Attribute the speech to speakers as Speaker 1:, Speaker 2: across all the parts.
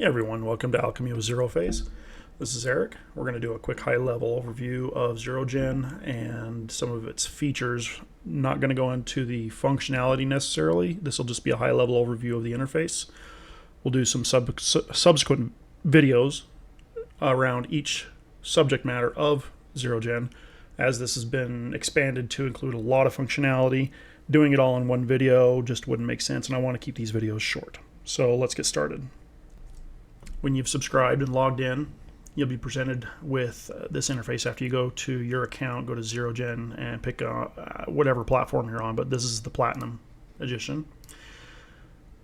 Speaker 1: Hey everyone, welcome to Alchemy with Zero Phase. This is Eric. We're going to do a quick high-level overview of XeroGen and some of its features. Not going to go into the functionality necessarily. This will just be a high-level overview of the interface. We'll do some subsequent videos around each subject matter of XeroGen, as this has been expanded to include a lot of functionality. Doing it all in one video just wouldn't make sense, and I want to keep these videos short. So let's get started. When you've subscribed and logged in, you'll be presented with this interface after you go to your account, go to XeroGen, and pick whatever platform you're on, but this is the Platinum Edition.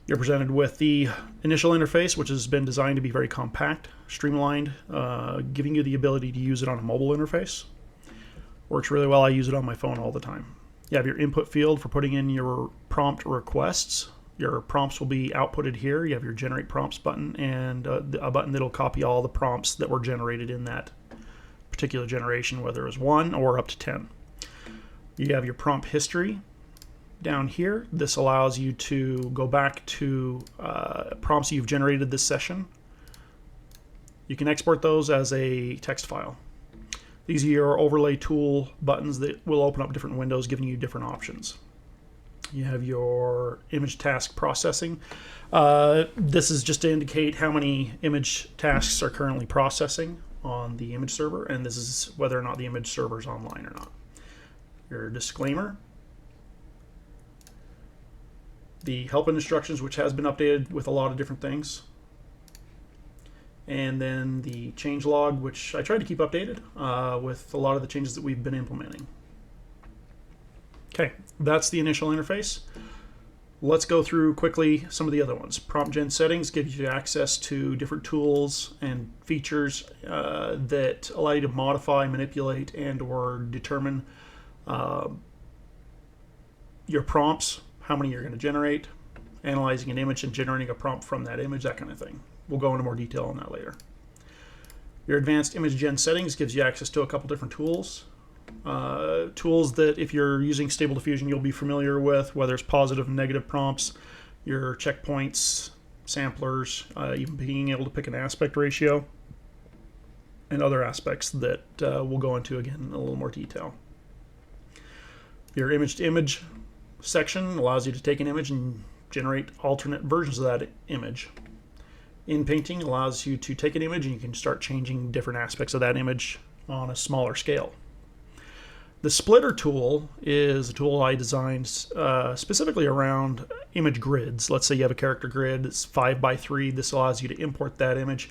Speaker 1: You're presented with the initial interface, which has been designed to be very compact, streamlined, giving you the ability to use it on a mobile interface. Works really well. I use it on my phone all the time. You have your input field for putting in your prompt requests. Your prompts will be outputted here. You have your generate prompts button and a button that'll copy all the prompts that were generated in that particular generation, whether it was 1 or up to 10. You have your prompt history down here. This allows you to go back to prompts you've generated this session. You can export those as a text file. These are your overlay tool buttons that will open up different windows, giving you different options. You have your image task processing. This is just to indicate how many image tasks are currently processing on the image server, and this is whether or not the image server is online or not. Your disclaimer. The help instructions, which has been updated with a lot of different things. And then the change log, which I tried to keep updated with a lot of the changes that we've been implementing. Okay, that's the initial interface. Let's go through quickly some of the other ones. Prompt Gen settings gives you access to different tools and features that allow you to modify, manipulate, and or determine your prompts, how many you're going to generate, analyzing an image and generating a prompt from that image, that kind of thing. We'll go into more detail on that later. Your advanced image gen settings gives you access to a couple different tools. Tools that if you're using Stable Diffusion you'll be familiar with, whether it's positive and negative prompts, your checkpoints, samplers, even being able to pick an aspect ratio, and other aspects that we'll go into again in a little more detail. Your image-to-image section allows you to take an image and generate alternate versions of that image. In painting allows you to take an image and you can start changing different aspects of that image on a smaller scale. The splitter tool is a tool I designed specifically around image grids. Let's say you have a character grid that's 5 by 3. This allows you to import that image,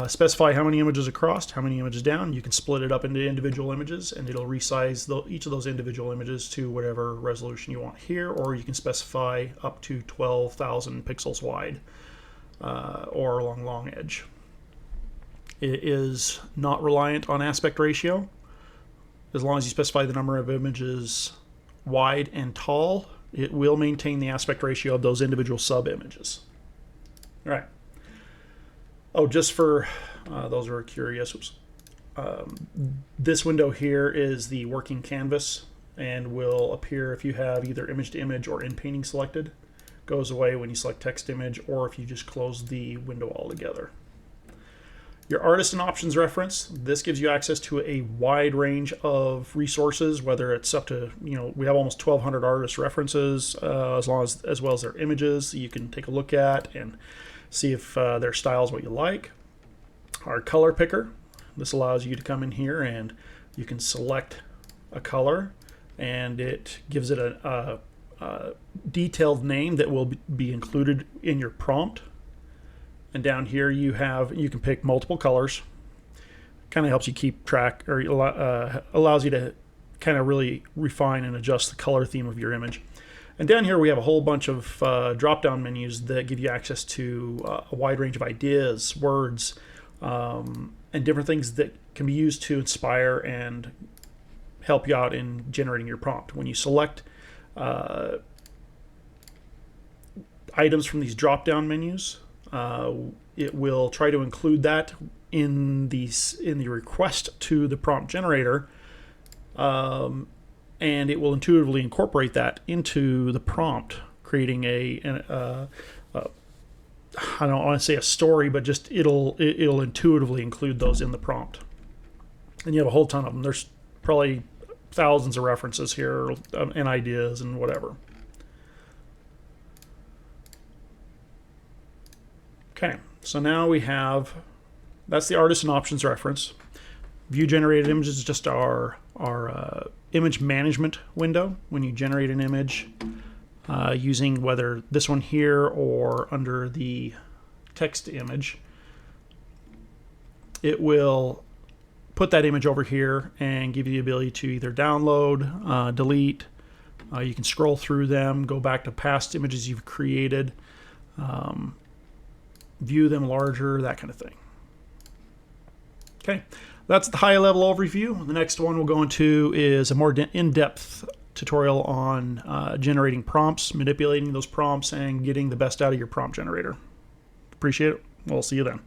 Speaker 1: specify how many images across, how many images down. You can split it up into individual images and it'll resize each of those individual images to whatever resolution you want here, or you can specify up to 12,000 pixels wide or along long edge. It is not reliant on aspect ratio. As long as you specify the number of images wide and tall, it will maintain the aspect ratio of those individual sub-images. All right. Oh, just for those who are curious, this window here is the working canvas and will appear if you have either image-to-image or in-painting selected. Goes away when you select text image or if you just close the window altogether. Your artist and options reference, this gives you access to a wide range of resources, whether it's up to, we have almost 1,200 artist references, as well as their images you can take a look at and see if their style is what you like. Our color picker, this allows you to come in here and you can select a color and it gives it a detailed name that will be included in your prompt. And down here you can pick multiple colors. Kind of helps you keep track, or allows you to kind of really refine and adjust the color theme of your image. And down here we have a whole bunch of drop-down menus that give you access to a wide range of ideas, words, and different things that can be used to inspire and help you out in generating your prompt. When you select items from these drop-down menus, it will try to include that in the request to the prompt generator, and it will intuitively incorporate that into the prompt, creating I don't want to say a story, but just it'll intuitively include those in the prompt. And you have a whole ton of them. There's probably thousands of references here and ideas and whatever. Okay, so now we have, that's the artist and options reference. View generated images is just our image management window. When you generate an image using whether this one here or under the text image, it will put that image over here and give you the ability to either download, delete, you can scroll through them, go back to past images you've created, view them larger, that kind of thing. Okay, that's the high level overview. The next one we'll go into is a more in-depth tutorial on generating prompts, manipulating those prompts, and getting the best out of your prompt generator. Appreciate it. We'll see you then.